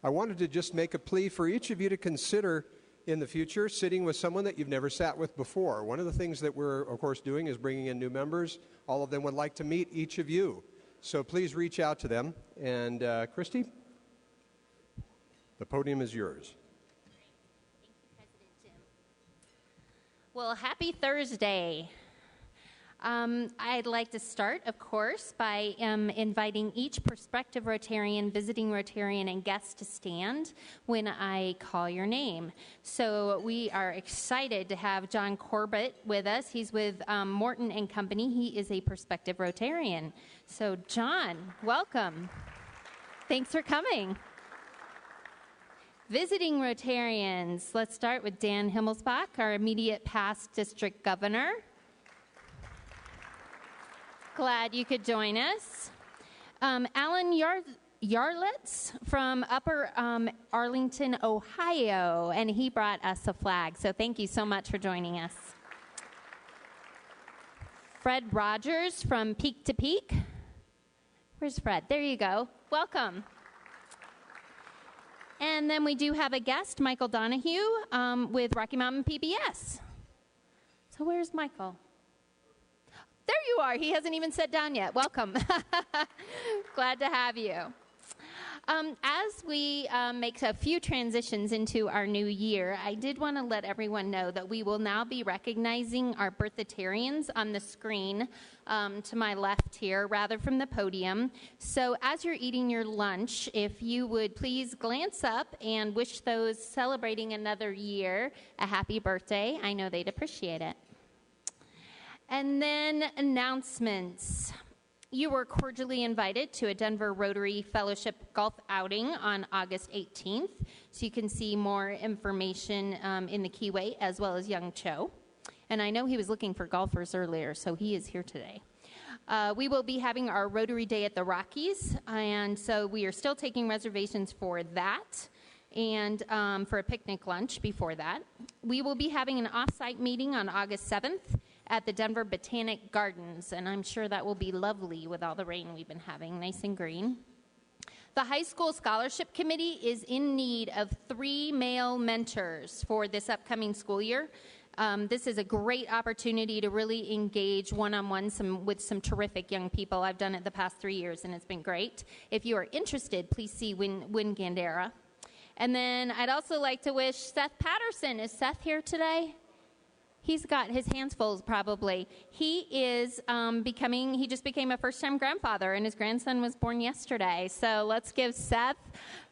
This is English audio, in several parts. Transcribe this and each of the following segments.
I wanted to just make a plea for each of you to consider in the future sitting with someone that you've never sat with before. One of the things that we're, of course, doing is bringing in new members. All of them would like to meet each of you. So please reach out to them. And Christy, the podium is yours. Thank you, President Jim. Well, happy Thursday. I'd like to start, of course, by inviting each prospective Rotarian, visiting Rotarian, and guest to stand when I call your name. So we are excited to have John Corbett with us. He's with Morton and Company. He is a prospective Rotarian. So, John, welcome. Thanks for coming. Visiting Rotarians, let's start with Dan Himelspach, our immediate past district governor. Glad you could join us. Alan Yarlitz from Upper Arlington, Ohio, and he brought us a flag. So thank you so much for joining us. Fred Rogers from Peak to Peak. Where's Fred? There you go. Welcome. And then we do have a guest, Michael Donahue, with Rocky Mountain PBS. So where's Michael? There you are. He hasn't even sat down yet. Welcome. Glad to have you. As we make a few transitions into our new year, I did want to let everyone know that we will now be recognizing our birthitarians on the screen to my left here, rather from the podium. So as you're eating your lunch, if you would please glance up and wish those celebrating another year a happy birthday. I know they'd appreciate it. And then announcements. You were cordially invited to a Denver Rotary Fellowship golf outing on August 18th. So you can see more information in the Keyway as well as Young Cho. And I know he was looking for golfers earlier, so he is here today. We will be having our Rotary Day at the Rockies. And so we are still taking reservations for that and for a picnic lunch before that. We will be having an off-site meeting on August 7th. At the Denver Botanic Gardens, and I'm sure that will be lovely with all the rain we've been having, nice and green. The High School Scholarship Committee is in need of 3 male mentors for this upcoming school year. This is a great opportunity to really engage one-on-one with some terrific young people. I've done it the past 3 years, and it's been great. If you are interested, please see Win Gandera. And then I'd also like to wish Seth Patterson. Is Seth here today? He's got his hands full, probably. He is he just became a first-time grandfather, and his grandson was born yesterday. So let's give Seth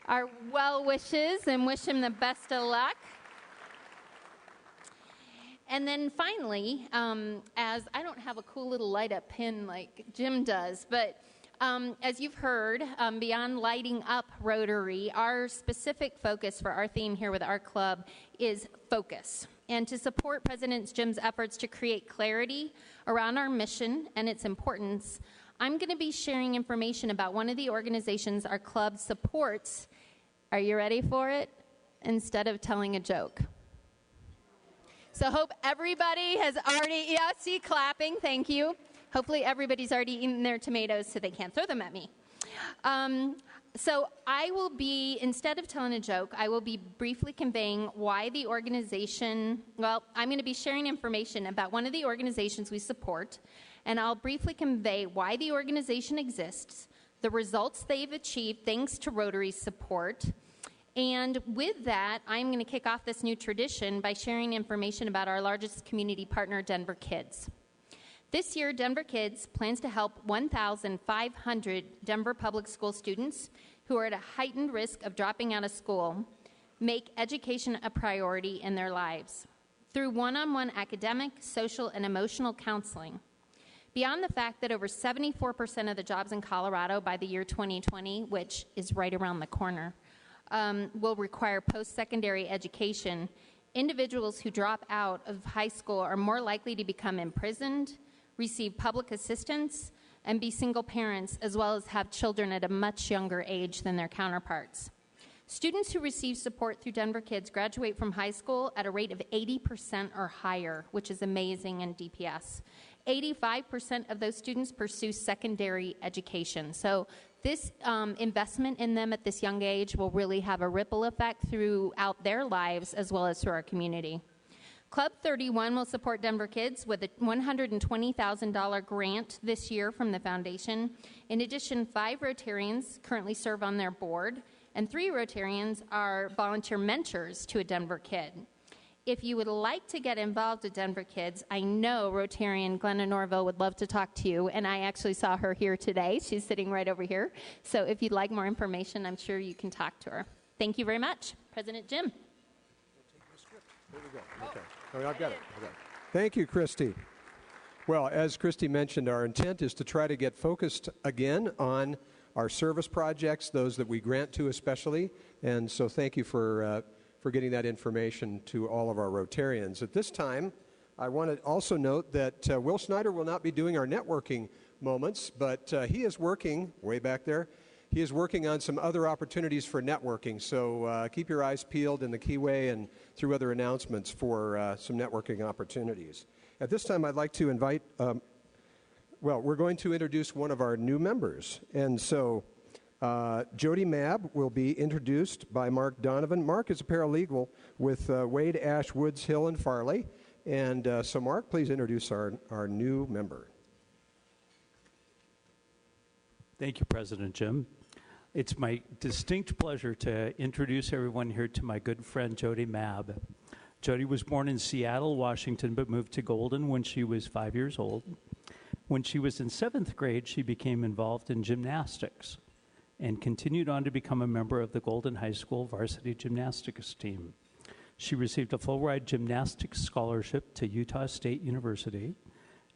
our well wishes and wish him the best of luck. And then finally, as I don't have a cool little light-up pin like Jim does, but as you've heard, beyond lighting up Rotary, our specific focus for our theme here with our club is focus. And to support President Jim's efforts to create clarity around our mission and its importance, I'm going to be sharing information about one of the organizations our club supports. Are you ready for it? Instead of telling a joke. So hope everybody has already, see, clapping, thank you. Hopefully everybody's already eaten their tomatoes so they can't throw them at me. So I will be, instead of telling a joke, I will be briefly conveying why the organization, I'm going to be sharing information about one of the organizations we support, and I'll briefly convey why the organization exists, the results they've achieved thanks to Rotary's support, and with that, I'm going to kick off this new tradition by sharing information about our largest community partner, Denver Kids. This year, Denver Kids plans to help 1,500 Denver public school students who are at a heightened risk of dropping out of school make education a priority in their lives through one-on-one academic, social, and emotional counseling. Beyond the fact that over 74% of the jobs in Colorado by the year 2020, which is right around the corner, will require post-secondary education, individuals who drop out of high school are more likely to become imprisoned, receive public assistance, and be single parents, as well as have children at a much younger age than their counterparts. Students who receive support through Denver Kids graduate from high school at a rate of 80% or higher, which is amazing in DPS. 85% of those students pursue secondary education. So This investment in them at this young age will really have a ripple effect throughout their lives as well as through our community. Club 31 will support Denver kids with a $120,000 grant this year from the foundation. In addition, 5 Rotarians currently serve on their board, and 3 Rotarians are volunteer mentors to a Denver kid. If you would like to get involved with Denver kids, I know Rotarian Glenna Norville would love to talk to you, and I actually saw her here today. She's sitting right over here. So if you'd like more information, I'm sure you can talk to her. Thank you very much. President Jim. There we go. Okay. Oh, I've got it. Thank you, Christy. Well, as Christy mentioned, our intent is to try to get focused again on our service projects, those that we grant to especially. And so thank you for getting that information to all of our Rotarians. At this time, I want to also note that Will Snyder will not be doing our networking moments, but he is working, way back there, he is working on some other opportunities for networking. So keep your eyes peeled in the Keyway and through other announcements for some networking opportunities. At this time, I'd like to invite, we're going to introduce one of our new members. And so Judi Mabb will be introduced by Mark Donovan. Mark is a paralegal with Wade, Ash, Woods, Hill, and Farley. And so Mark, please introduce our new member. Thank you, President Jim. It's my distinct pleasure to introduce everyone here to my good friend, Judi Mabb. Judi was born in Seattle, Washington, but moved to Golden when she was 5 years old. When she was in 7th grade, she became involved in gymnastics and continued on to become a member of the Golden High School varsity gymnastics team. She received a full-ride gymnastics scholarship to Utah State University,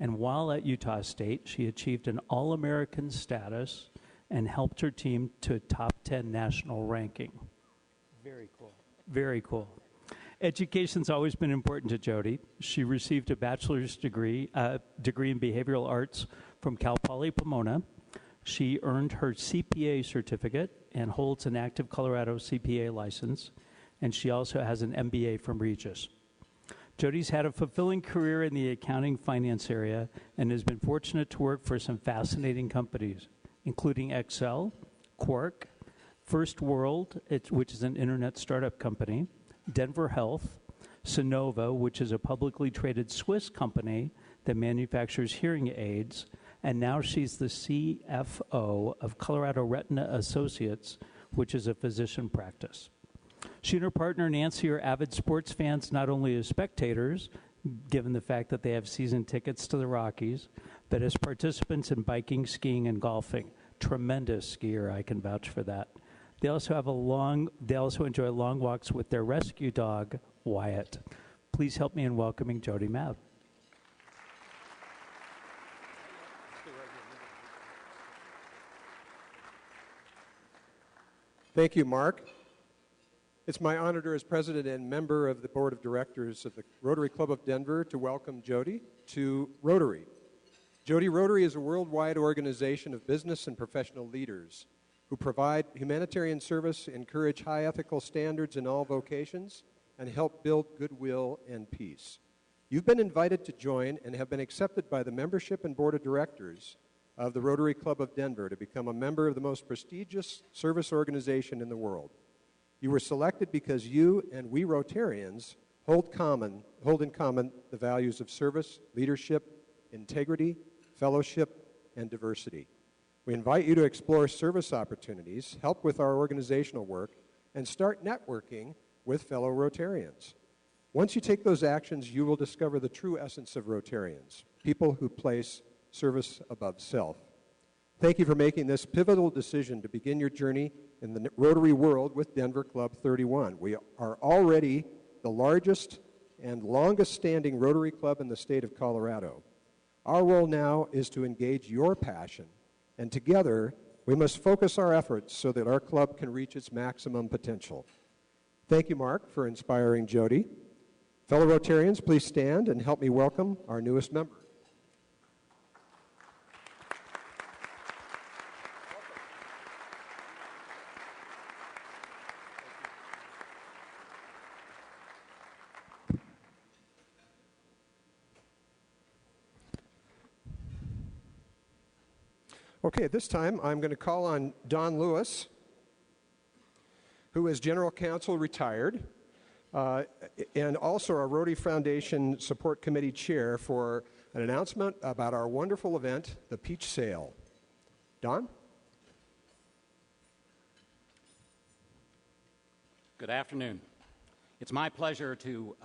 and while at Utah State, she achieved an All-American status and helped her team to a top 10 national ranking. Very cool. Very cool. Education's always been important to Judi. She received a bachelor's degree in behavioral arts from Cal Poly Pomona. She earned her CPA certificate and holds an active Colorado CPA license, and she also has an MBA from Regis. Judi's had a fulfilling career in the accounting finance area and has been fortunate to work for some fascinating companies, including Excel, Quark, First World, which is an internet startup company, Denver Health, Sonova, which is a publicly traded Swiss company that manufactures hearing aids, and now she's the CFO of Colorado Retina Associates, which is a physician practice. She and her partner Nancy are avid sports fans, not only as spectators, given the fact that they have season tickets to the Rockies, but as participants in biking, skiing, and golfing. Tremendous skier, I can vouch for that. They also enjoy long walks with their rescue dog, Wyatt. Please help me in welcoming Judi Mabb. Thank you, Mark. It's my honor as president and member of the board of directors of the Rotary Club of Denver to welcome Judi to Rotary. Rotary is a worldwide organization of business and professional leaders who provide humanitarian service, encourage high ethical standards in all vocations, and help build goodwill and peace. You've been invited to join and have been accepted by the membership and board of directors of the Rotary Club of Denver to become a member of the most prestigious service organization in the world. You were selected because you and we Rotarians hold in common the values of service, leadership, integrity, fellowship, and diversity. We invite you to explore service opportunities, help with our organizational work, and start networking with fellow Rotarians. Once you take those actions, you will discover the true essence of Rotarians, people who place service above self. Thank you for making this pivotal decision to begin your journey in the Rotary world with Denver Club 31. We are already the largest and longest-standing Rotary Club in the state of Colorado. Our role now is to engage your passion, and together we must focus our efforts so that our club can reach its maximum potential. Thank you, Mark, for inspiring Judi. Fellow Rotarians, please stand and help me welcome our newest member. Okay, at this time, I'm going to call on Don Lewis, who is General Counsel retired, and also our Rotary Foundation Support Committee Chair, for an announcement about our wonderful event, the Peach Sale. Don? Good afternoon. It's my pleasure to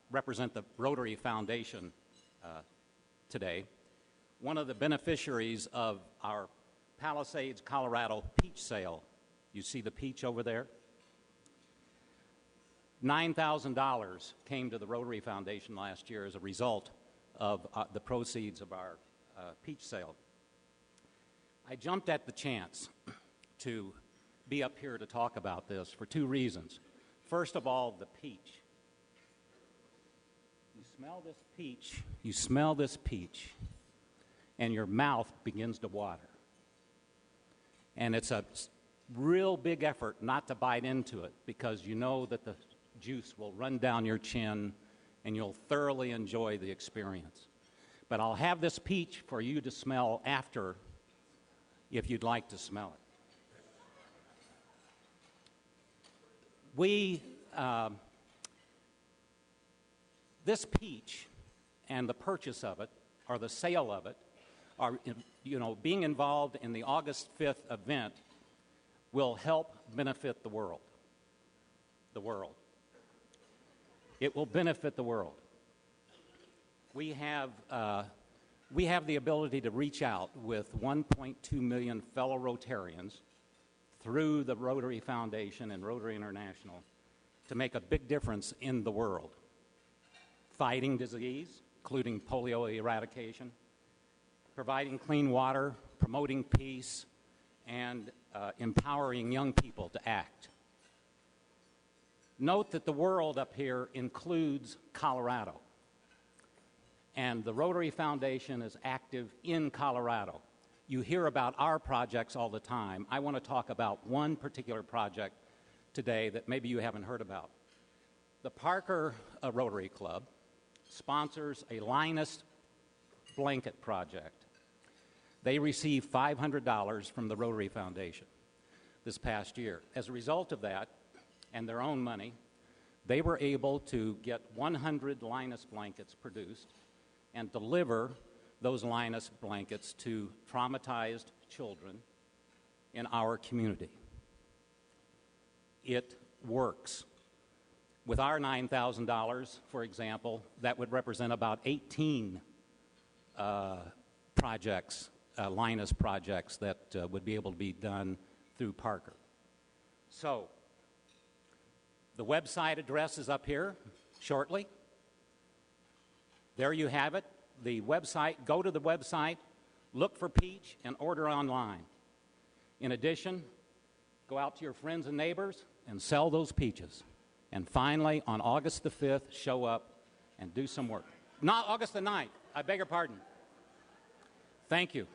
represent the Rotary Foundation today. One of the beneficiaries of our Palisades, Colorado peach sale. You see the peach over there? $9,000 came to the Rotary Foundation last year as a result of the proceeds of our peach sale. I jumped at the chance to be up here to talk about this for two reasons. First of all, the peach. You smell this peach, and your mouth begins to water. And it's a real big effort not to bite into it, because you know that the juice will run down your chin and you'll thoroughly enjoy the experience. But I'll have this peach for you to smell after, if you'd like to smell it. This peach and the purchase of it, or the sale of it, are, being involved in the August 5th event will help benefit the world. The world. It will benefit the world. We have the ability to reach out with 1.2 million fellow Rotarians through the Rotary Foundation and Rotary International to make a big difference in the world. Fighting disease, including polio eradication, providing clean water, promoting peace, and empowering young people to act. Note that the world up here includes Colorado, and the Rotary Foundation is active in Colorado. You hear about our projects all the time. I want to talk about one particular project today that maybe you haven't heard about. The Parker Rotary Club sponsors a Linus blanket project. They received $500 from the Rotary Foundation this past year. As a result of that, and their own money, they were able to get 100 Linus blankets produced and deliver those Linus blankets to traumatized children in our community. It works. With our $9,000, for example, that would represent about 18 projects, Linus projects, that would be able to be done through Parker. So, the website address is up here shortly. There you have it. The website, go to the website, look for peach, and order online. In addition, go out to your friends and neighbors and sell those peaches. And finally, on August the 5th, show up and do some work. Not August the 9th. I beg your pardon. Thank you.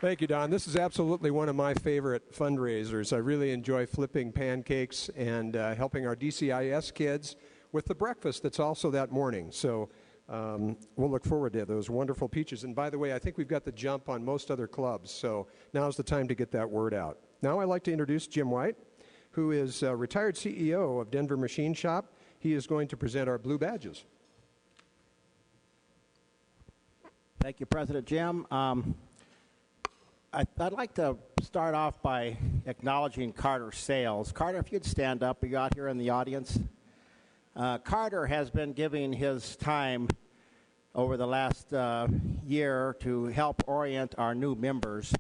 Thank you, Don. This is absolutely one of my favorite fundraisers. I really enjoy flipping pancakes and helping our DCIS kids with the breakfast that's also that morning. So we'll look forward to those wonderful peaches. And by the way, I think we've got the jump on most other clubs, so now's the time to get that word out. Now I'd like to introduce Jim White, who is retired CEO of Denver Machine Shop. He is going to present our blue badges. Thank you, President Jim. I'd like to start off by acknowledging Carter Sales. Carter, if you'd stand up, are you out here in the audience? Carter has been giving his time over the last year to help orient our new members.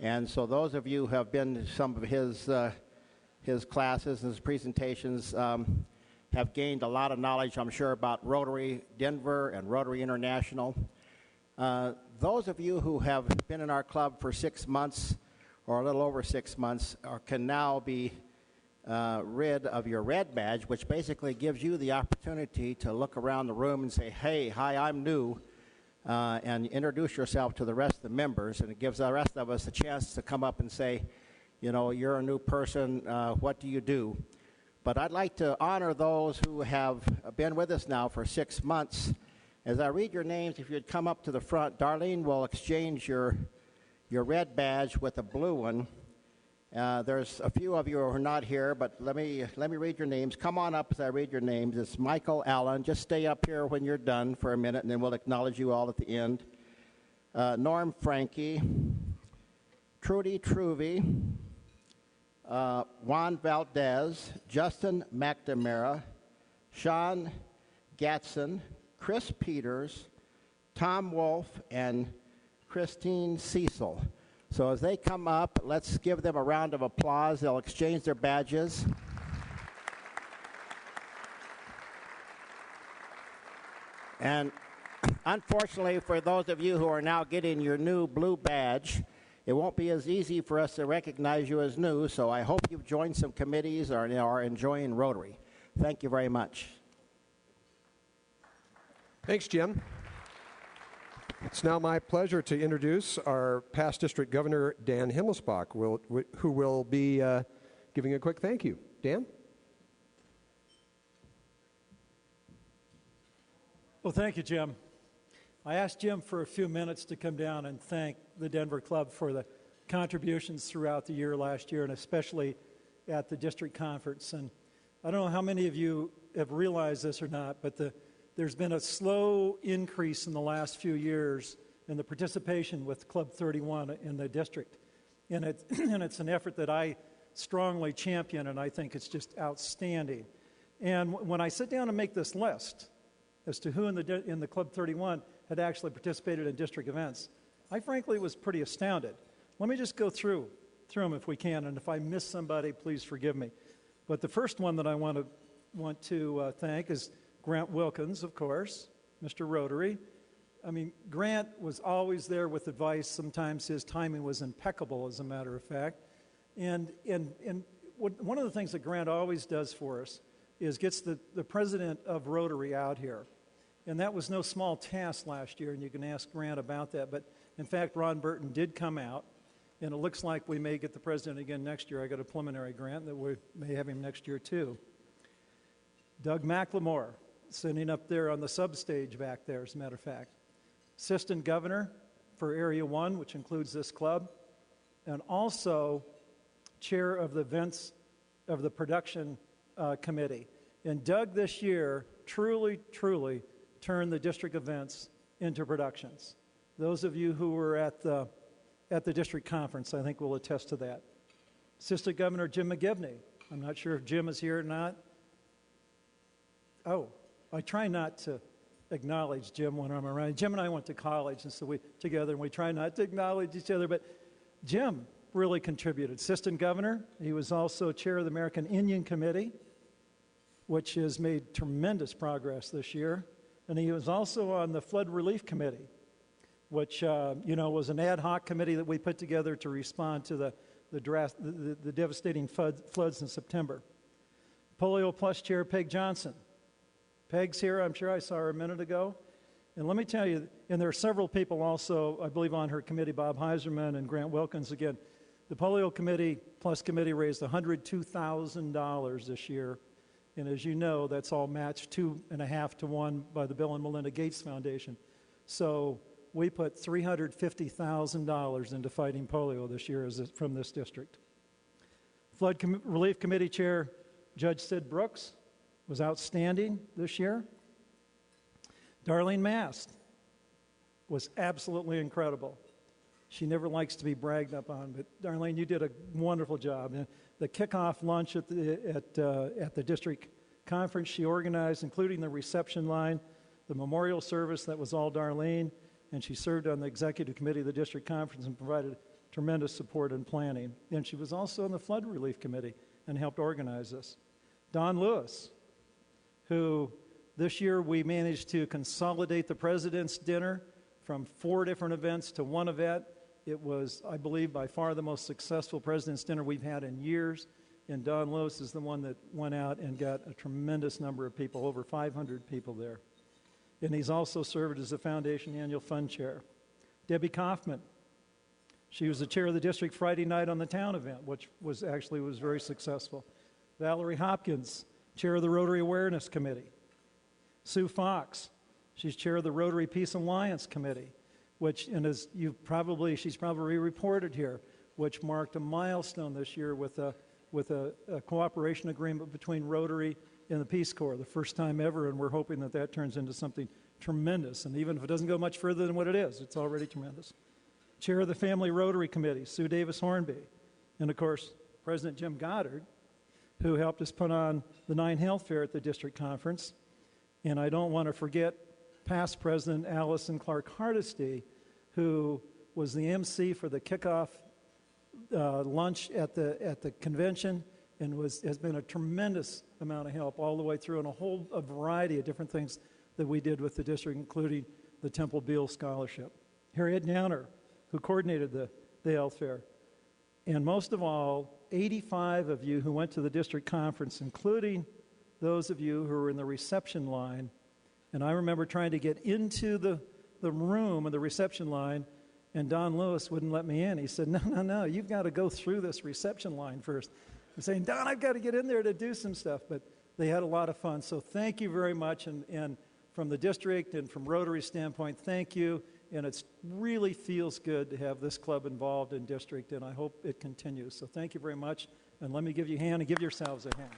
And so those of you who have been to some of his classes and his presentations have gained a lot of knowledge, I'm sure, about Rotary Denver and Rotary International. Those of you who have been in our club for 6 months or a little over 6 months can now be rid of your red badge, which basically gives you the opportunity to look around the room and say, hey, hi, I'm new, and introduce yourself to the rest of the members. And it gives the rest of us a chance to come up and say, you know, you're a new person, what do you do? But I'd like to honor those who have been with us now for 6 months As I read your names, if you'd come up to the front, Darlene will exchange your red badge with a blue one. There's a few of you who are not here, but let me read your names. Come on up as I read your names. It's Michael Allen. Just stay up here when you're done for a minute, and then we'll acknowledge you all at the end. Norm Frankie, Trudy Truvy, Juan Valdez, Justin McNamara, Sean Gatson, Chris Peters, Tom Wolf, and Christine Cecil. So as they come up, let's give them a round of applause. They'll exchange their badges. And unfortunately, for those of you who are now getting your new blue badge, it won't be as easy for us to recognize you as new, so I hope you've joined some committees or are enjoying Rotary. Thank you very much. Thanks, Jim. It's now my pleasure to introduce our past district governor, Dan Himelspach, who will be giving a quick thank you. Dan? Well, thank you, Jim. I asked Jim for a few minutes to come down and thank the Denver Club for the contributions throughout the year last year, and especially at the district conference. And I don't know how many of you have realized this or not, but there's been a slow increase in the last few years in the participation with Club 31 in the district. And it's an effort that I strongly champion, and I think it's just outstanding. And when I sit down and make this list as to who in the Club 31 had actually participated in district events, I frankly was pretty astounded. Let me just go through them if we can, and if I miss somebody, please forgive me. But the first one that I want to thank is Grant Wilkins, of course, Mr. Rotary. I mean, Grant was always there with advice. Sometimes his timing was impeccable, as a matter of fact. And one of the things that Grant always does for us is gets the president of Rotary out here. And that was no small task last year, and you can ask Grant about that. But, in fact, Ron Burton did come out, and it looks like we may get the president again next year. I got a preliminary grant that we may have him next year, too. Doug McLemore, sitting up there on the substage back there, as a matter of fact. Assistant Governor for Area 1, which includes this club, and also Chair of the Events of the Production Committee. And Doug this year truly turned the district events into productions. Those of you who were at the district conference, I think, will attest to that. Assistant Governor Jim McGivney. I'm not sure if Jim is here or not. Oh, I try not to acknowledge Jim when I'm around. Jim and I went to college, and so we try not to acknowledge each other, but Jim really contributed. Assistant Governor, he was also chair of the American Indian Committee, which has made tremendous progress this year. And he was also on the Flood Relief Committee, which was an ad hoc committee that we put together to respond to the devastating floods in September. Polio Plus Chair Peg Johnson. Peg's here. I'm sure I saw her a minute ago. And let me tell you, and there are several people also, I believe, on her committee, Bob Heiserman and Grant Wilkins. Again, the Polio Plus Committee raised $102,000 this year. And as you know, that's all matched 2.5 to 1 by the Bill and Melinda Gates Foundation. So we put $350,000 into fighting polio this year from this district. Flood Relief Committee Chair Judge Sid Brooks was outstanding this year. Darlene Mast was absolutely incredible. She never likes to be bragged up on, but Darlene, you did a wonderful job. The kickoff lunch at the district conference she organized, including the reception line, the memorial service, that was all Darlene, and she served on the executive committee of the district conference and provided tremendous support and planning. And she was also on the flood relief committee and helped organize this. Don Lewis, who this year we managed to consolidate the President's Dinner from 4 different events to one event. It was, I believe, by far the most successful President's Dinner we've had in years. And Don Lewis is the one that went out and got a tremendous number of people, over 500 people there. And he's also served as the Foundation Annual Fund Chair. Debbie Kaufman, she was the chair of the district Friday night on the town event, which was very successful. Valerie Hopkins, chair of the Rotary Awareness Committee. Sue Fox, She's chair of the Rotary Peace Alliance Committee, which, and as she's probably reported here, which marked a milestone this year with a cooperation agreement between Rotary and the Peace Corps, the first time ever, and we're hoping that that turns into something tremendous. And even if it doesn't go much further than what it is, it's already tremendous. Chair of the Family Rotary Committee, Sue Davis Hornby, and of course, President Jim Goddard, who helped us put on the 9 Health Fair at the district conference. And I don't want to forget past President Allison Clark Hardesty, who was the MC for the kickoff lunch at the convention, and has been a tremendous amount of help all the way through, and a variety of different things that we did with the district, including the Temple Beale Scholarship. Harriet Downer, who coordinated the health fair. And most of all, 85 of you who went to the district conference, including those of you who were in the reception line. And I remember trying to get into the room and the reception line, and Don Lewis wouldn't let me in. He said, no, you've got to go through this reception line first. I'm saying, Don, I've got to get in there to do some stuff. But they had a lot of fun. So thank you very much. And from the district and from Rotary's standpoint, thank you. And it really feels good to have this club involved in district, and I hope it continues. So thank you very much. And let me give you a hand, and give yourselves a hand.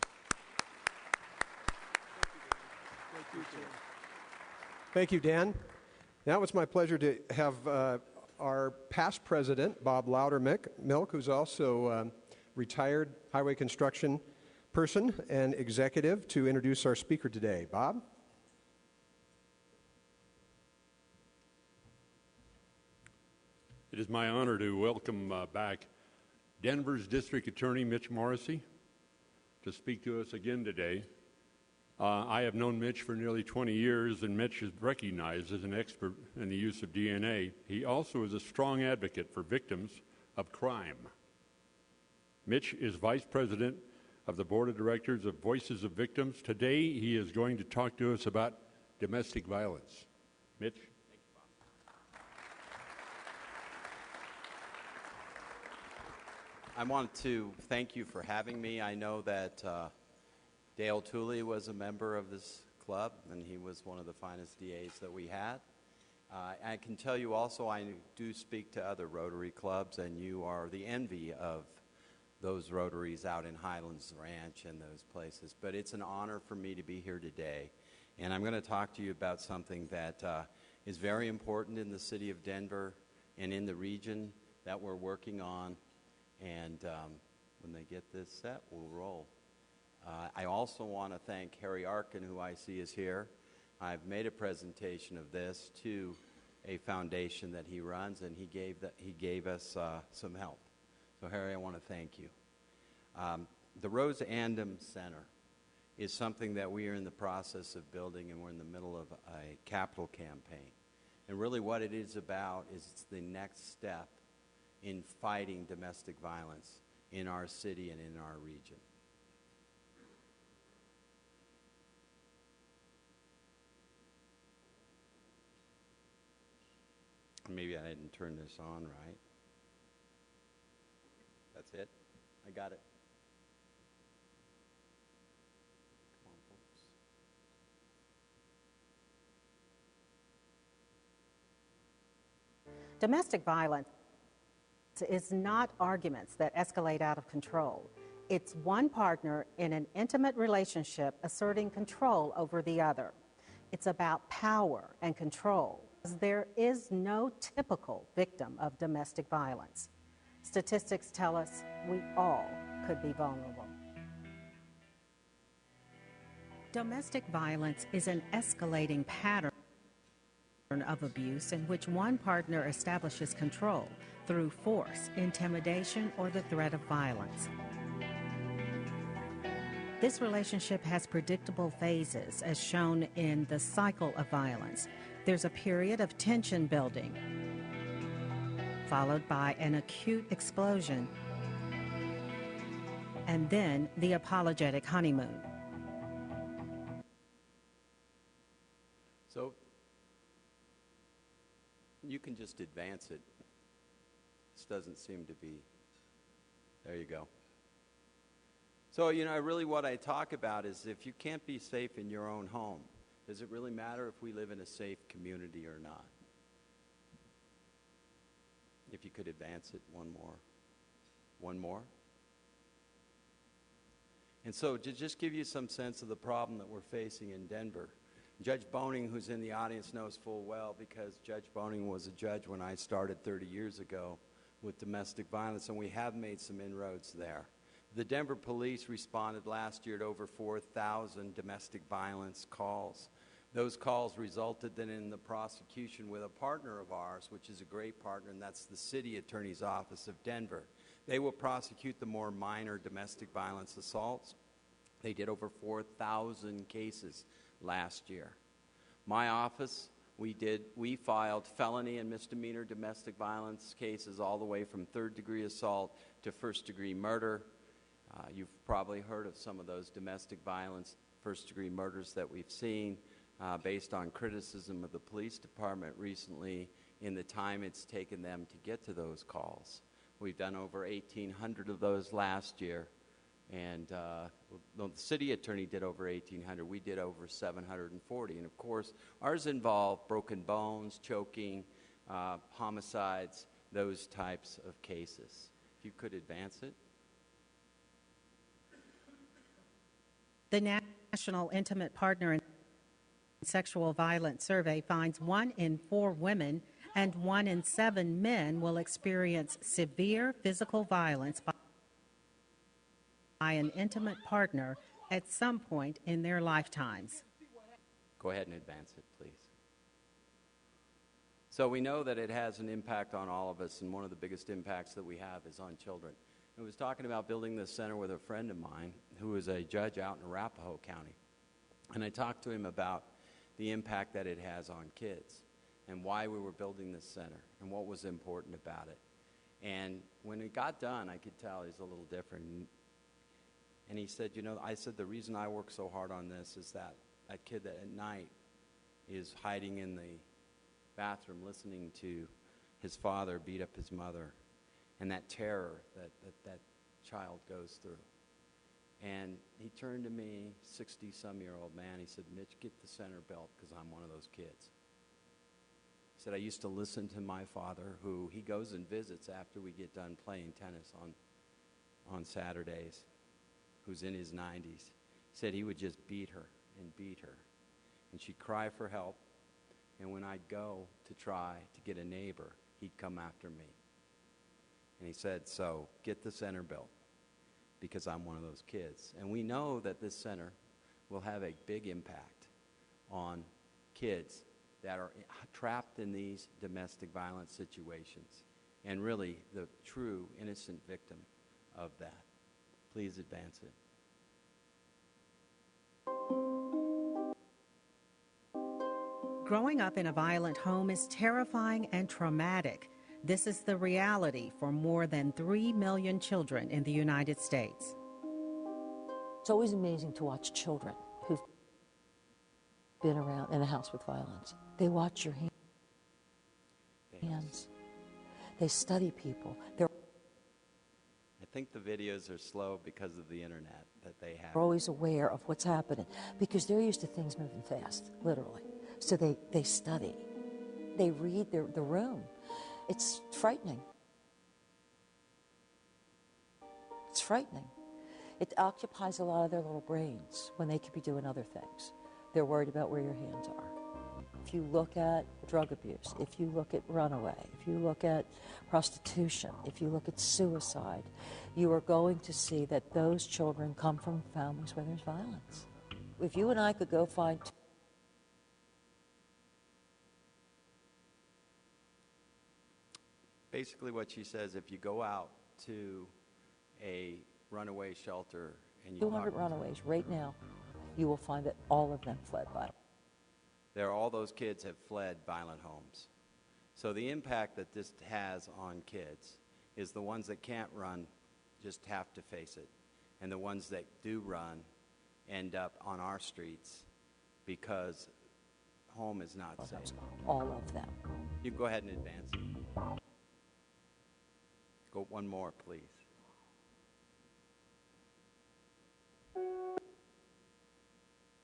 Thank you, Dan. Now it's my pleasure to have our past president, Bob Lowdermilk, who's also retired highway construction person and executive, to introduce our speaker today. Bob? It is my honor to welcome back Denver's District Attorney, Mitch Morrissey, to speak to us again today. I have known Mitch for nearly 20 years, and Mitch is recognized as an expert in the use of DNA. He also is a strong advocate for victims of crime. Mitch is Vice President of the Board of Directors of Voices of Victims. Today, he is going to talk to us about domestic violence. Mitch? I want to thank you for having me. I know that Dale Tooley was a member of this club, and he was one of the finest DAs that we had. I can tell you also I do speak to other Rotary clubs, and you are the envy of those Rotaries out in Highlands Ranch and those places. But it's an honor for me to be here today, and I'm going to talk to you about something that is very important in the city of Denver and in the region that we're working on. And when they get this set, we'll roll. I also want to thank Harry Arkin, who I see is here. I've made a presentation of this to a foundation that he runs, and he gave us some help. So, Harry, I want to thank you. The Rose Andom Center is something that we are in the process of building, and we're in the middle of a capital campaign. And really what it is about is it's the next step in fighting domestic violence in our city and in our region. Maybe I didn't turn this on right. That's it? I got it. Come on, folks. Domestic violence is not arguments that escalate out of control. It's one partner in an intimate relationship asserting control over the other. It's about power and control. There is no typical victim of domestic violence. Statistics tell us we all could be vulnerable. Domestic violence is an escalating pattern of abuse in which one partner establishes control through force, intimidation, or the threat of violence. This relationship has predictable phases, as shown in the cycle of violence. There's a period of tension building, followed by an acute explosion, and then the apologetic honeymoon. So you can just advance it. This doesn't seem to be. There you go. So, really what I talk about is if you can't be safe in your own home, Does it really matter if we live in a safe community or not? If you could advance it one more. One more. And so to just give you some sense of the problem that we're facing in Denver, Judge Boning, who's in the audience, knows full well because Judge Boning was a judge when I started 30 years ago with domestic violence, and we have made some inroads there. The Denver police responded last year to over 4,000 domestic violence calls. Those calls resulted then in the prosecution with a partner of ours, which is a great partner, and that's the City Attorney's Office of Denver. They will prosecute the more minor domestic violence assaults. They did over 4,000 cases last year. My office, we filed felony and misdemeanor domestic violence cases all the way from third-degree assault to first-degree murder. You've probably heard of some of those domestic violence first-degree murders that we've seen based on criticism of the police department recently in the time it's taken them to get to those calls. We've done over 1,800 of those last year, and the city attorney did over 1,800. We did over 740, and of course, ours involved broken bones, choking, homicides, those types of cases. If you could advance it. The National Intimate Partner in Sexual Violence Survey finds 1 in 4 women and 1 in 7 men will experience severe physical violence by an intimate partner at some point in their lifetimes. Go ahead and advance it, please. So we know that it has an impact on all of us, and one of the biggest impacts that we have is on children. I was talking about building this center with a friend of mine who is a judge out in Arapahoe County, and I talked to him about the impact that it has on kids and why we were building this center and what was important about it. And when it got done, I could tell he's a little different. And he said, I said, the reason I work so hard on this is that kid that at night is hiding in the bathroom listening to his father beat up his mother, and that terror that child goes through. And he turned to me, 60-some-year-old man, he said, Mitch, get the center built because I'm one of those kids. He said, I used to listen to my father, who he goes and visits after we get done playing tennis on Saturdays, who's in his 90s. He said he would just beat her, and she'd cry for help, and when I'd go to try to get a neighbor, he'd come after me. And he said, so get the center built, because I'm one of those kids. And we know that this center will have a big impact on kids that are trapped in these domestic violence situations, and really the true innocent victim of that. Please advance it. Growing up in a violent home is terrifying and traumatic. This is the reality for more than 3 million children in the United States. It's always amazing to watch children who've been around in a house with violence. They watch your hands. They study people. I think the videos are slow because of the internet that they have. They're always aware of what's happening because they're used to things moving fast, literally. So they study. They read the room. It's frightening. It's frightening. It occupies a lot of their little brains when they could be doing other things. They're worried about where your hands are. If you look at drug abuse, if you look at runaway, if you look at prostitution, if you look at suicide, you are going to see that those children come from families where there's violence. If you and I could go find Basically what she says, if you go out to a runaway shelter and you 200 runaways right now, you will find that all of them fled violence. All those kids have fled violent homes. So the impact that this has on kids is the ones that can't run just have to face it. And the ones that do run end up on our streets because home is not safe. All of them. You can go ahead and advance it. Go one more, please.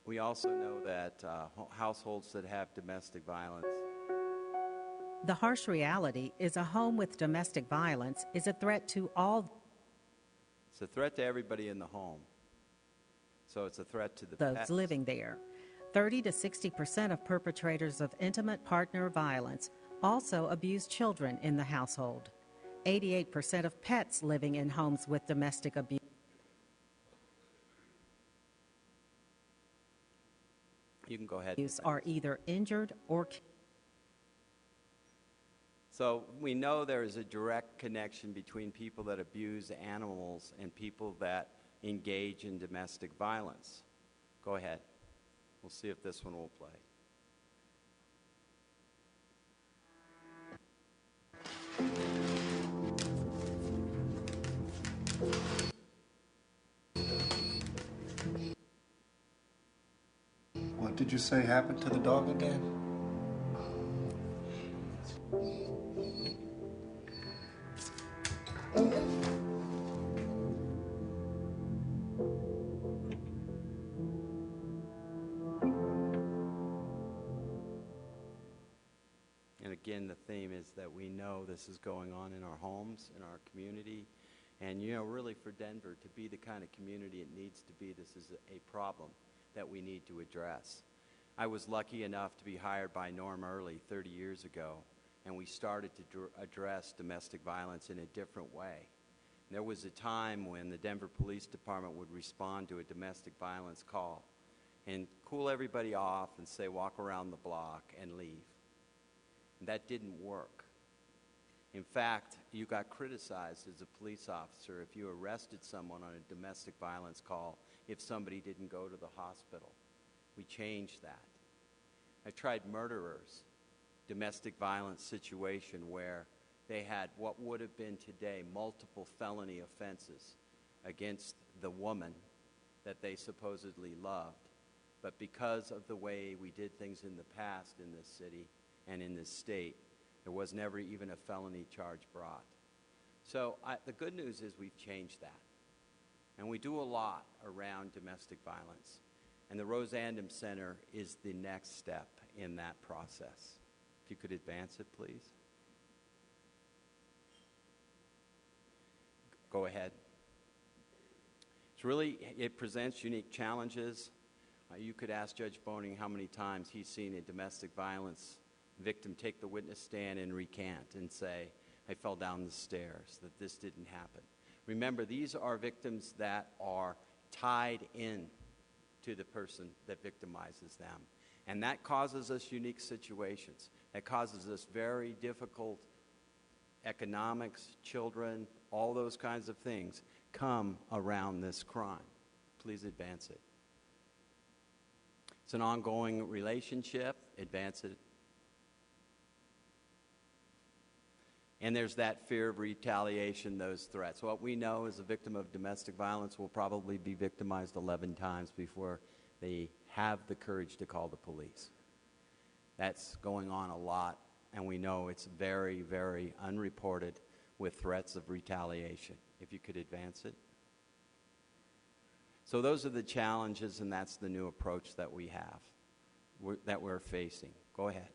We We also know that households that have domestic violence. The harsh reality is a home with domestic violence is a threat to all. It's a threat to everybody in the home. So it's a threat to the those pets. living there. 30 to 60% of perpetrators of intimate partner violence also abuse children in the household. 88% of pets living in homes with domestic abuse. You can go ahead. Are either injured or killed. So we know there is a direct connection between people that abuse animals and people that engage in domestic violence. Go ahead. We'll see if this one will play. What did you say happened to the dog again? And again, the theme is that we know this is going on in our homes, in our community. And, you know, really for Denver to be the kind of community it needs to be, this is a problem that we need to address. I was lucky enough to be hired by Norm Early 30 years ago, and we started to address domestic violence in a different way. There was a time when the Denver Police Department would respond to a domestic violence call and cool everybody off and say, walk around the block and leave. And that didn't work. In fact, you got criticized as a police officer if you arrested someone on a domestic violence call if somebody didn't go to the hospital. We changed that. I tried murderers, domestic violence situation where they had what would have been today multiple felony offenses against the woman that they supposedly loved. But because of the way we did things in the past in this city and in this state, there was never even a felony charge brought. So the good news is we've changed that. And we do a lot around domestic violence. And the Rose Andom Center is the next step in that process. If you could advance it, please. Go ahead. It presents unique challenges. You could ask Judge Boning how many times he's seen a domestic violence victim take the witness stand and recant and say, I fell down the stairs, that this didn't happen. Remember, these are victims that are tied in to the person that victimizes them. And that causes us unique situations. That causes us very difficult economics, children, all those kinds of things come around this crime. Please advance it. It's an ongoing relationship. Advance it. And there's that fear of retaliation, those threats. What we know is a victim of domestic violence will probably be victimized 11 times before they have the courage to call the police. That's going on a lot, and we know it's very, very unreported with threats of retaliation. If you could advance it. So those are the challenges, and that's the new approach that we have, that we're facing. Go ahead.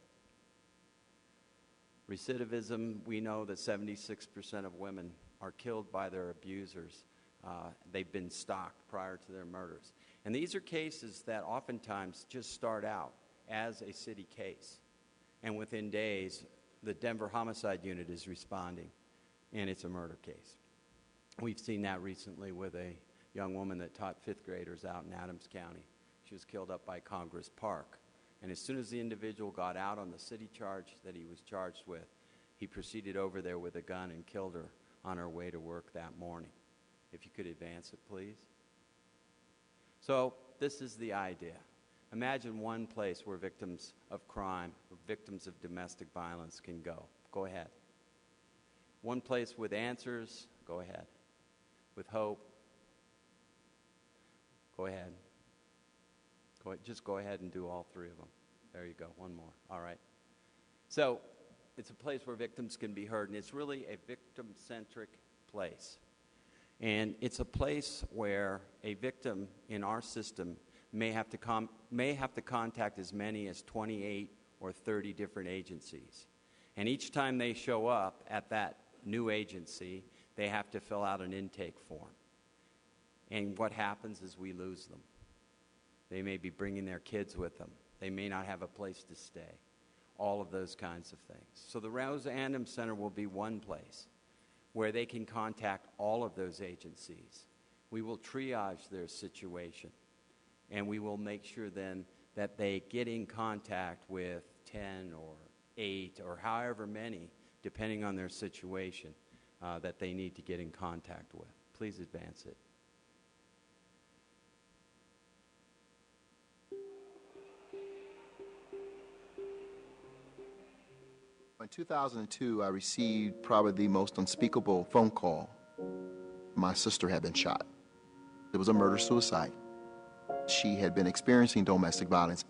Recidivism, we know that 76% of women are killed by their abusers. They've been stalked prior to their murders. And these are cases that oftentimes just start out as a city case. And within days, the Denver Homicide Unit is responding, and it's a murder case. We've seen that recently with a young woman that taught fifth graders out in Adams County. She was killed up by Congress Park. And as soon as the individual got out on the city charge that he was charged with, he proceeded over there with a gun and killed her on her way to work that morning. If you could advance it, please. So this is the idea. Imagine one place where victims of crime, or victims of domestic violence can go. Go ahead. One place with answers. Go ahead. With hope. Go ahead. Just go ahead and do all three of them. There you go. One more. All right. So it's a place where victims can be heard, and it's really a victim-centric place. And it's a place where a victim in our system may have to contact as many as 28 or 30 different agencies. And each time they show up at that new agency, they have to fill out an intake form. And what happens is we lose them. They may be bringing their kids with them. They may not have a place to stay. All of those kinds of things. So the Rouse Andom Center will be one place where they can contact all of those agencies. We will triage their situation, and we will make sure then that they get in contact with 10 or 8 or however many, depending on their situation, that they need to get in contact with. Please advance it. In 2002, I received probably the most unspeakable phone call. My sister had been shot. It was a murder-suicide. She had been experiencing domestic violence.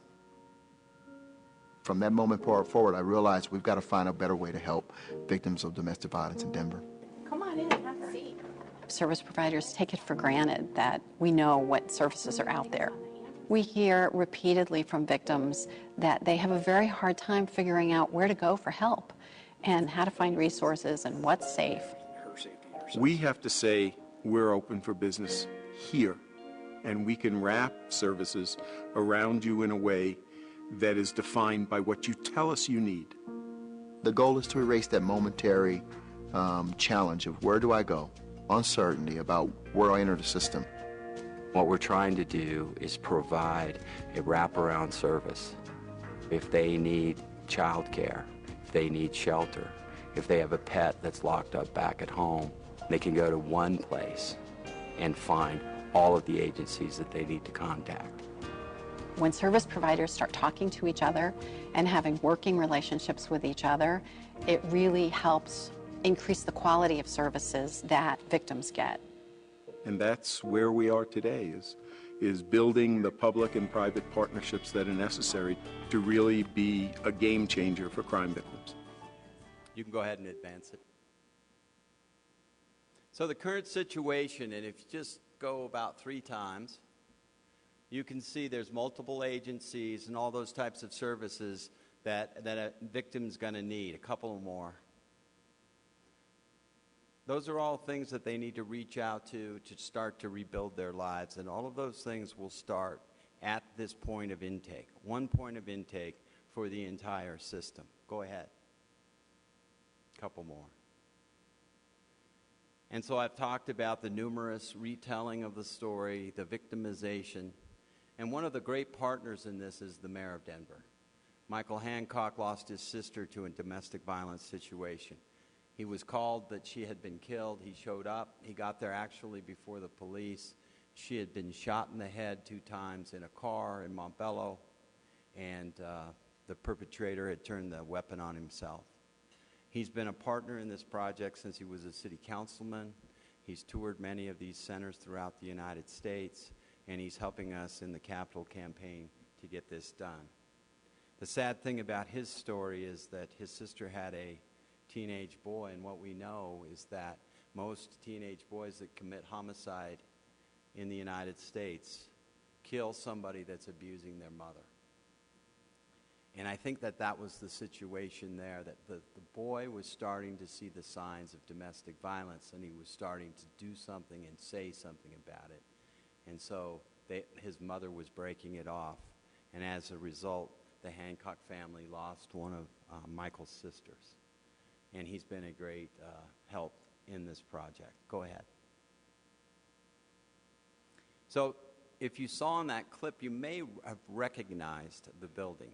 From that moment forward, I realized we've got to find a better way to help victims of domestic violence in Denver. Come on in, have a seat. Service providers take it for granted that we know what services are out there. We hear repeatedly from victims that they have a very hard time figuring out where to go for help and how to find resources and what's safe. We have to say we're open for business here, and we can wrap services around you in a way that is defined by what you tell us you need. The goal is to erase that momentary challenge of where do I go, uncertainty about where I enter the system. What we're trying to do is provide a wraparound service. If they need childcare, if they need shelter, if they have a pet that's locked up back at home, they can go to one place and find all of the agencies that they need to contact. When service providers start talking to each other and having working relationships with each other, it really helps increase the quality of services that victims get. And that's where we are today, is building the public and private partnerships that are necessary to really be a game changer for crime victims. You can go ahead and advance it. So the current situation, and if you just go about 3 times, you can see there's multiple agencies and all those types of services that a victim's going to need, a couple more. Those are all things that they need to reach out to start to rebuild their lives, and all of those things will start at this point of intake, one point of intake for the entire system. Go ahead. A couple more. And so I've talked about the numerous retelling of the story, the victimization, and one of the great partners in this is the mayor of Denver. Michael Hancock lost his sister to a domestic violence situation. He was called that she had been killed. He showed up. He got there actually before the police. She had been shot in the head 2 times in a car in Montbello, and the perpetrator had turned the weapon on himself. He's been a partner in this project since he was a city councilman. He's toured many of these centers throughout the United States, and he's helping us in the capital campaign to get this done. The sad thing about his story is that his sister had a teenage boy, and what we know is that most teenage boys that commit homicide in the United States kill somebody that's abusing their mother. And I think that was the situation there, that the boy was starting to see the signs of domestic violence, and he was starting to do something and say something about it. And so his mother was breaking it off, and as a result, the Hancock family lost one of Michael's sisters. And he's been a great help in this project. Go ahead. So if you saw in that clip, you may have recognized the building.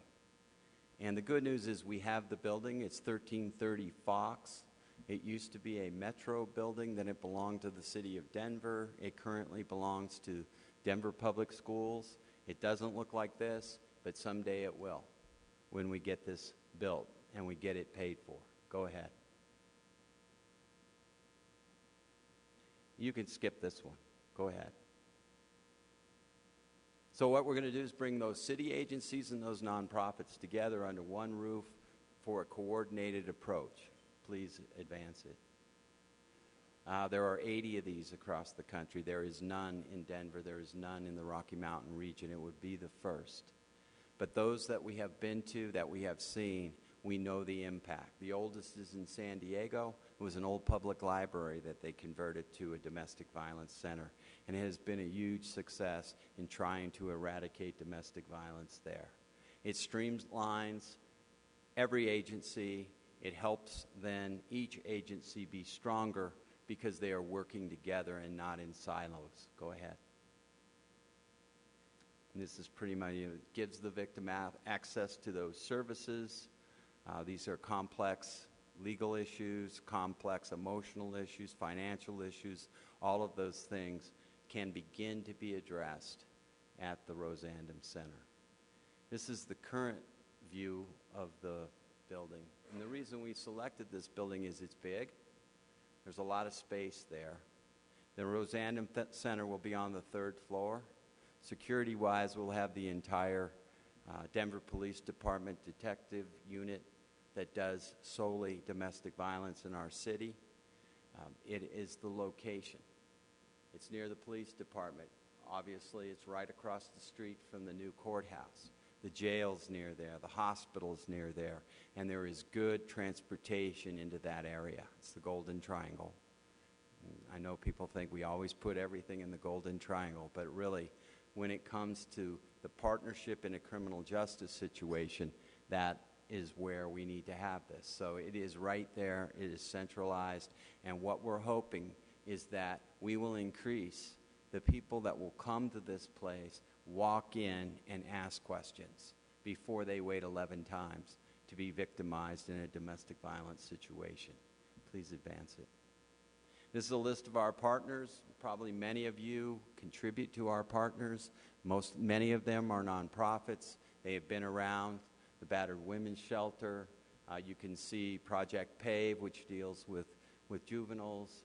And the good news is we have the building. It's 1330 Fox. It used to be a Metro building. Then it belonged to the city of Denver. It currently belongs to Denver Public Schools. It doesn't look like this, but someday it will when we get this built and we get it paid for. Go ahead. You can skip this one. Go ahead. So what we're going to do is bring those city agencies and those nonprofits together under one roof for a coordinated approach. Please advance it. There are 80 of these across the country. There is none in Denver. There is none in the Rocky Mountain region. It would be the first. But those that we have been to, that we have seen, we know the impact. The oldest is in San Diego. It was an old public library that they converted to a domestic violence center. And it has been a huge success in trying to eradicate domestic violence there. It streamlines every agency. It helps then each agency be stronger because they are working together and not in silos. Go ahead. And this is pretty much, it gives the victim access to those services. These are complex legal issues, complex emotional issues, financial issues. All of those things can begin to be addressed at the Andom Center. This is the current view of the building. And the reason we selected this building is it's big. There's a lot of space there. The Andom Center will be on the 3rd floor. Security-wise, we'll have the entire Denver Police Department detective unit that does solely domestic violence in our city. It is the location. It's near the police department. Obviously, it's right across the street from the new courthouse. The jail's near there. The hospital's near there. And there is good transportation into that area. It's the Golden Triangle. I know people think we always put everything in the Golden Triangle, but really, when it comes to the partnership in a criminal justice situation, that is where we need to have this. So it is right there. It is centralized. And what we're hoping is that we will increase the people that will come to this place, walk in, and ask questions before they wait 11 times to be victimized in a domestic violence situation. Please advance it. This is a list of our partners. Probably many of you contribute to our partners. Many of them are nonprofits. They have been around. The Battered Women's Shelter. You can see Project PAVE, which deals with juveniles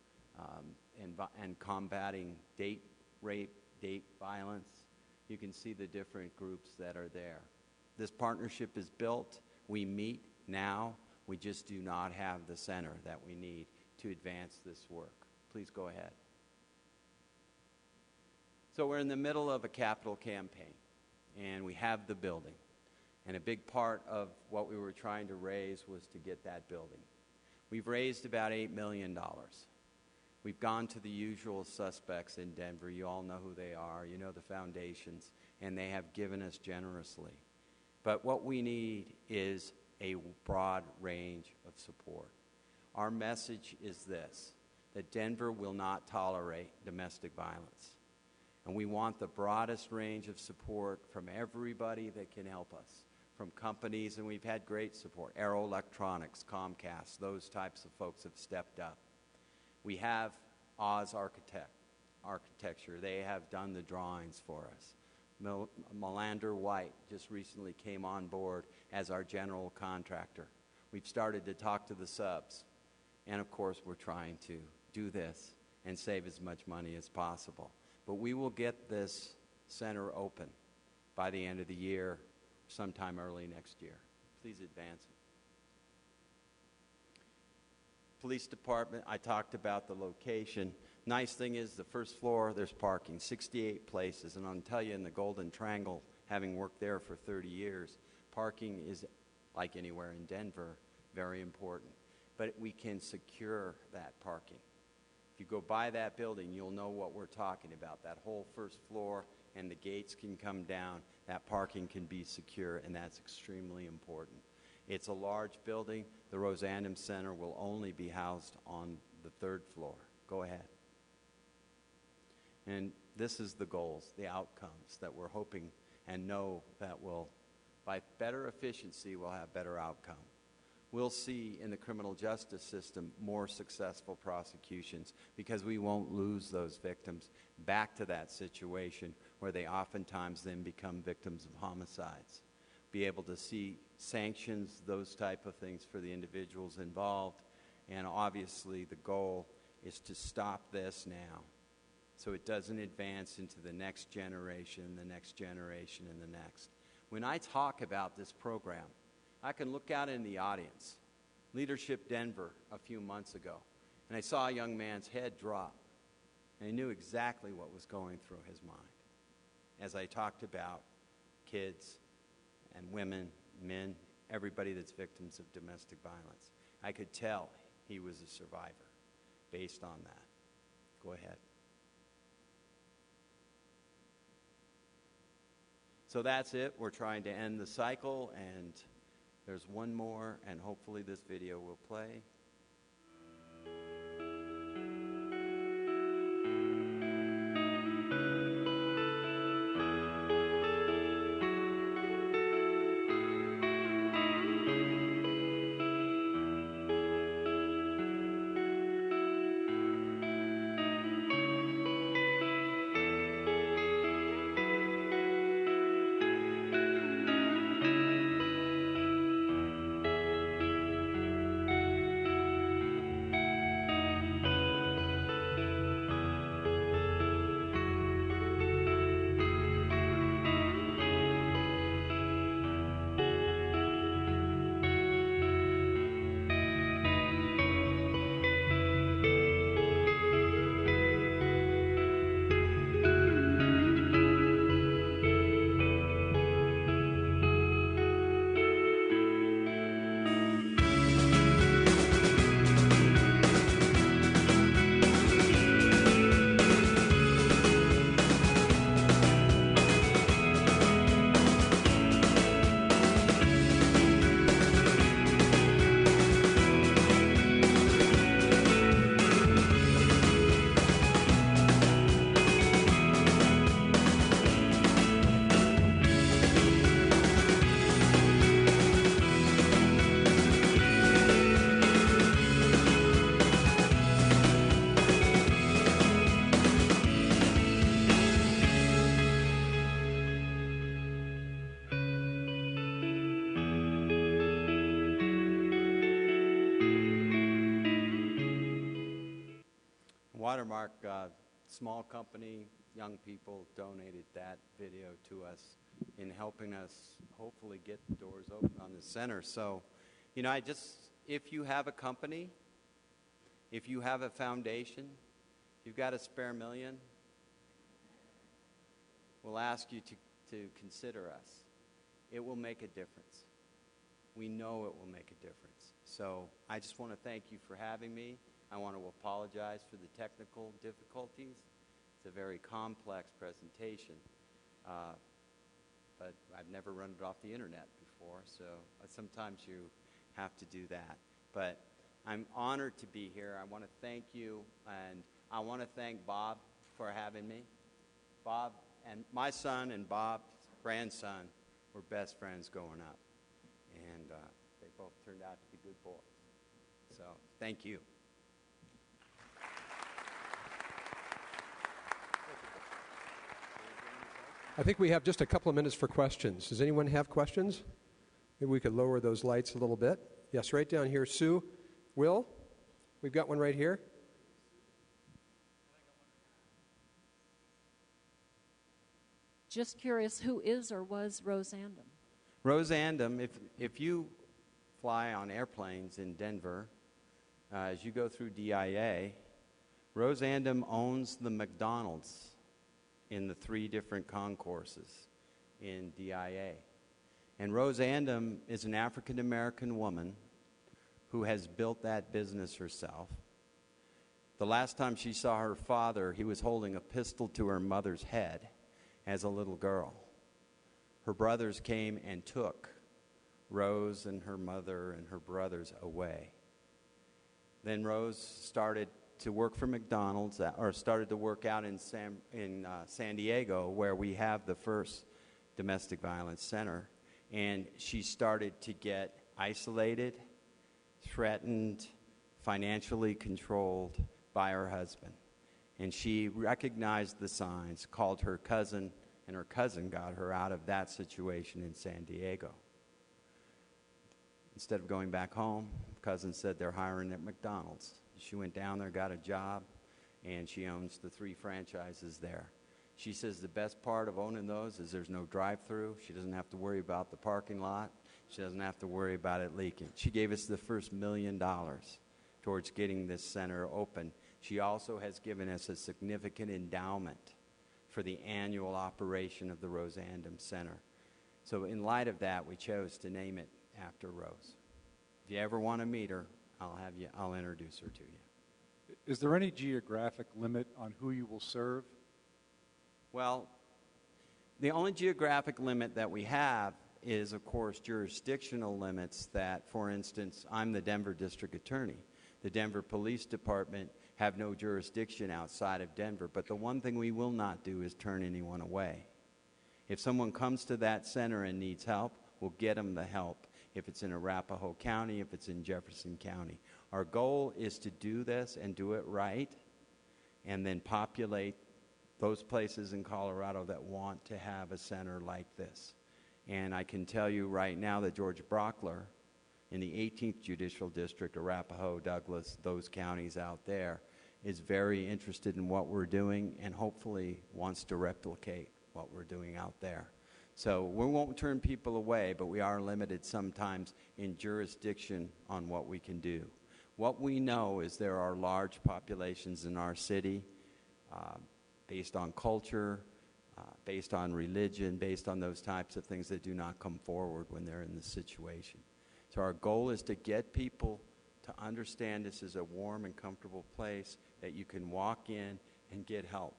and combating date rape, date violence. You can see the different groups that are there. This partnership is built. We meet now. We just do not have the center that we need to advance this work. Please go ahead. So we're in the middle of a capital campaign, and we have the building. And a big part of what we were trying to raise was to get that building. We've raised about $8 million. We've gone to the usual suspects in Denver. You all know who they are. You know the foundations, and they have given us generously. But what we need is a broad range of support. Our message is this, that Denver will not tolerate domestic violence. And we want the broadest range of support from everybody that can help us, from companies, and we've had great support. Arrow Electronics, Comcast, those types of folks have stepped up. We have Oz Architecture. They have done the drawings for us. Melander White just recently came on board as our general contractor. We've started to talk to the subs. And, of course, we're trying to do this and save as much money as possible. But we will get this center open by the end of the year, sometime early next year. Please advance it. Police department, I talked about the location. Nice thing is the first floor, there's parking, 68 places. And I'll tell you, in the Golden Triangle, having worked there for 30 years, parking is, like anywhere in Denver, very important. But we can secure that parking. If you go by that building, you'll know what we're talking about. That whole first floor, and the gates can come down. That parking can be secure, and that's extremely important. It's a large building. The Andom Center will only be housed on the 3rd floor. Go ahead. And this is the goals, the outcomes that we're hoping and know that will, by better efficiency, we'll have better outcome. We'll see in the criminal justice system more successful prosecutions because we won't lose those victims back to that situation where they oftentimes then become victims of homicides. Be able to see sanctions, those type of things for the individuals involved. And obviously the goal is to stop this now so it doesn't advance into the next generation, the next generation, and the next. When I talk about this program, I can look out in the audience. Leadership Denver a few months ago. And I saw a young man's head drop. And I knew exactly what was going through his mind as I talked about kids and women, men, everybody that's victims of domestic violence. I could tell he was a survivor based on that. Go ahead. So that's it. We're trying to end the cycle, and there's one more, and hopefully this video will play. Watermark, small company, young people donated that video to us in helping us hopefully get the doors open on the center. So, you know, if you have a company, if you have a foundation, you've got a spare million, we'll ask you to consider us. It will make a difference. We know it will make a difference. So I just want to thank you for having me. I want to apologize for the technical difficulties. It's a very complex presentation, but I've never run it off the internet before, so sometimes you have to do that. But I'm honored to be here. I want to thank you, and I want to thank Bob for having me. Bob and my son and Bob's grandson were best friends growing up, and they both turned out to be good boys. So thank you. I think we have just a couple of minutes for questions. Does anyone have questions? Maybe we could lower those lights a little bit. Yes, right down here. Sue, Will, we've got one right here. Just curious, who is or was Rose Andom? Rose Andom, if you fly on airplanes in Denver, as you go through DIA, Rose Andom owns the McDonald's in the 3 different concourses in DIA. And Rose Andom is an African-American woman who has built that business herself. The last time she saw her father, he was holding a pistol to her mother's head as a little girl. Her brothers came and took Rose and her mother and her brothers away. Then Rose started to work for McDonald's, or started to work out in San Diego, where we have the first domestic violence center. And she started to get isolated, threatened, financially controlled by her husband. And she recognized the signs, called her cousin, and her cousin got her out of that situation in San Diego. Instead of going back home, cousin said they're hiring at McDonald's. She went down there, got a job, and she owns the 3 franchises there. She says the best part of owning those is there's no drive-through. She doesn't have to worry about the parking lot. She doesn't have to worry about it leaking. She gave us the first $1 million towards getting this center open. She also has given us a significant endowment for the annual operation of the Rose Andom Center. So in light of that, we chose to name it after Rose. If you ever want to meet her, I'll introduce her to you. Is there any geographic limit on who you will serve? Well, the only geographic limit that we have is, of course, jurisdictional limits that, for instance, I'm the Denver District Attorney. The Denver Police Department have no jurisdiction outside of Denver, but the one thing we will not do is turn anyone away. If someone comes to that center and needs help, we'll get them the help. If it's in Arapahoe County, if it's in Jefferson County. Our goal is to do this and do it right, and then populate those places in Colorado that want to have a center like this. And I can tell you right now that George Brockler in the 18th Judicial District, Arapahoe, Douglas, those counties out there, is very interested in what we're doing and hopefully wants to replicate what we're doing out there. So we won't turn people away, but we are limited sometimes in jurisdiction on what we can do. What we know is there are large populations in our city based on culture, based on religion, based on those types of things that do not come forward when they're in this situation. So our goal is to get people to understand this is a warm and comfortable place that you can walk in and get help.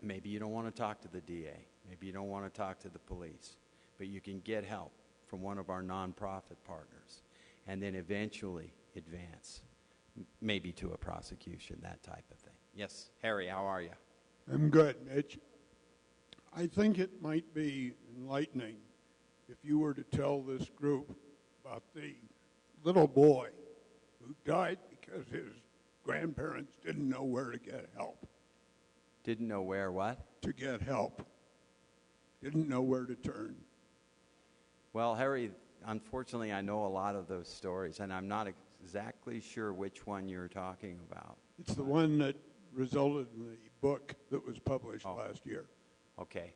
Maybe you don't want to talk to the DA. Maybe you don't want to talk to the police. But you can get help from one of our nonprofit partners and then eventually advance, maybe to a prosecution, that type of thing. Yes, Harry, how are you? I'm good, Mitch. I think it might be enlightening if you were to tell this group about the little boy who died because his grandparents didn't know where to get help. Didn't know where what? To get help. Didn't know where to turn. Well, Harry, unfortunately, I know a lot of those stories, and I'm not exactly sure which one you're talking about. It's the one that resulted in the book that was published last year. Okay.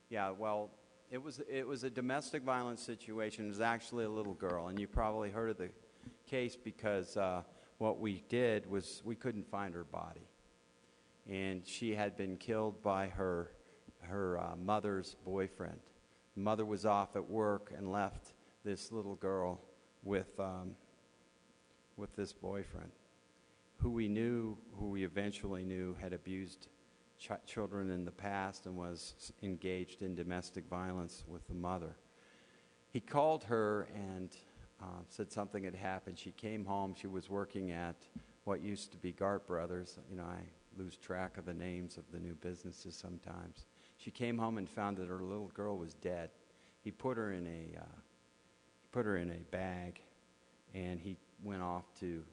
Yeah, well, it was a domestic violence situation. It was actually a little girl, and you probably heard of the case because what we did was we couldn't find her body. And she had been killed by her mother's boyfriend. The mother was off at work and left this little girl with this boyfriend, who we eventually knew had abused children in the past and was engaged in domestic violence with the mother. He called her and said something had happened. She came home. She was working at what used to be Gart Brothers. You know, I lose track of the names of the new businesses sometimes. She came home and found that her little girl was dead. He put her in a bag, and he went off to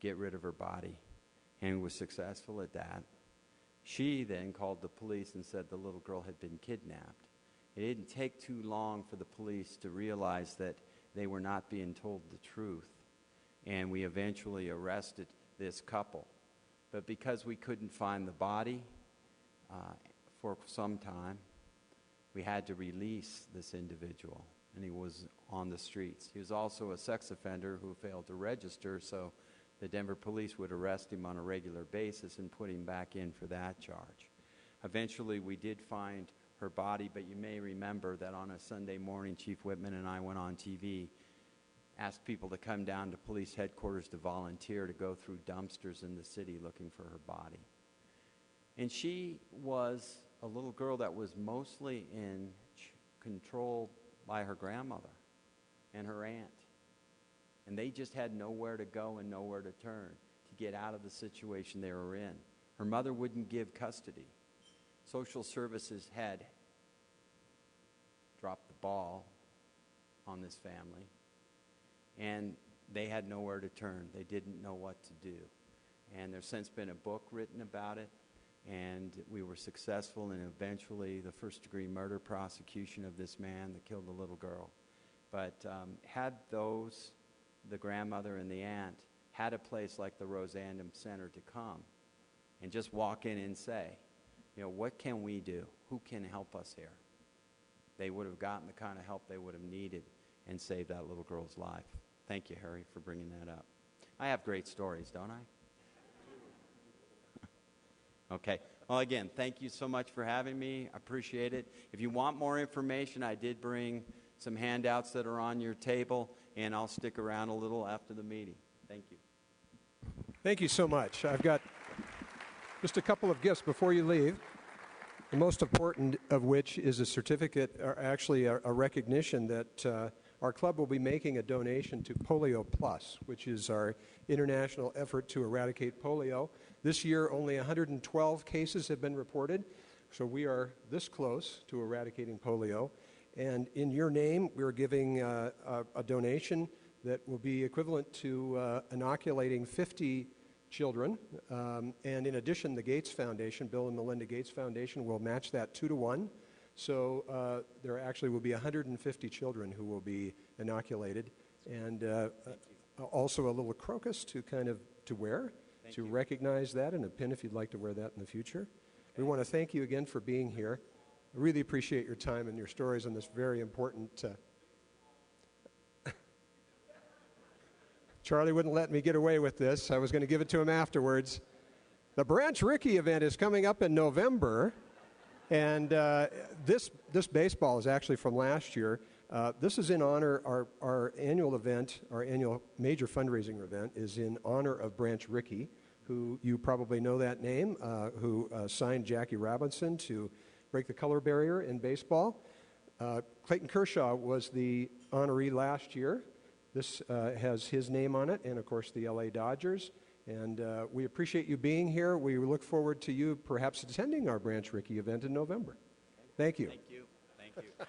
get rid of her body, and was successful at that. She then called the police and said the little girl had been kidnapped. It didn't take too long for the police to realize that they were not being told the truth, and we eventually arrested this couple. But because we couldn't find the body for some time, we had to release this individual, and he was on the streets. He was also a sex offender who failed to register, so the Denver police would arrest him on a regular basis and put him back in for that charge. Eventually, we did find her body, but you may remember that on a Sunday morning, Chief Whitman and I went on TV, asked people to come down to police headquarters to volunteer to go through dumpsters in the city looking for her body. And she was a little girl that was mostly in control by her grandmother and her aunt. And they just had nowhere to go and nowhere to turn to get out of the situation they were in. Her mother wouldn't give custody. Social services had dropped the ball on this family, and they had nowhere to turn. They didn't know what to do. And there's since been a book written about it, and we were successful in eventually the first-degree murder prosecution of this man that killed the little girl. But had the grandmother and the aunt, had a place like the Rose Andom Center to come and just walk in and say, you know, what can we do? Who can help us here? They would have gotten the kind of help they would have needed and saved that little girl's life. Thank you, Harry, for bringing that up. I have great stories, don't I? Okay. Well, again, thank you so much for having me. I appreciate it. If you want more information, I did bring some handouts that are on your table, and I'll stick around a little after the meeting. Thank you. Thank you so much. I've got just a couple of gifts before you leave, the most important of which is a certificate, or actually a recognition that our club will be making a donation to Polio Plus, which is our international effort to eradicate polio. This year, only 112 cases have been reported, so we are this close to eradicating polio. And in your name, we're giving a donation that will be equivalent to inoculating 50 children. And in addition, the Gates Foundation, Bill and Melinda Gates Foundation, will match that 2-to-1. So there actually will be 150 children who will be inoculated. And also a little crocus to wear, to recognize that, and a pin if you'd like to wear that in the future. We want to thank you again for being here. I really appreciate your time and your stories on this very important... Charlie wouldn't let me get away with this. I was going to give it to him afterwards. The Branch Rickey event is coming up in November, and this baseball is actually from last year. This is in honor, our annual event, our annual major fundraising event is in honor of Branch Rickey, who you probably know that name, who signed Jackie Robinson to break the color barrier in baseball. Clayton Kershaw was the honoree last year. This has his name on it, and of course the LA Dodgers. And we appreciate you being here. We look forward to you perhaps attending our Branch Rickey event in November. Thank you. Thank you. Thank you.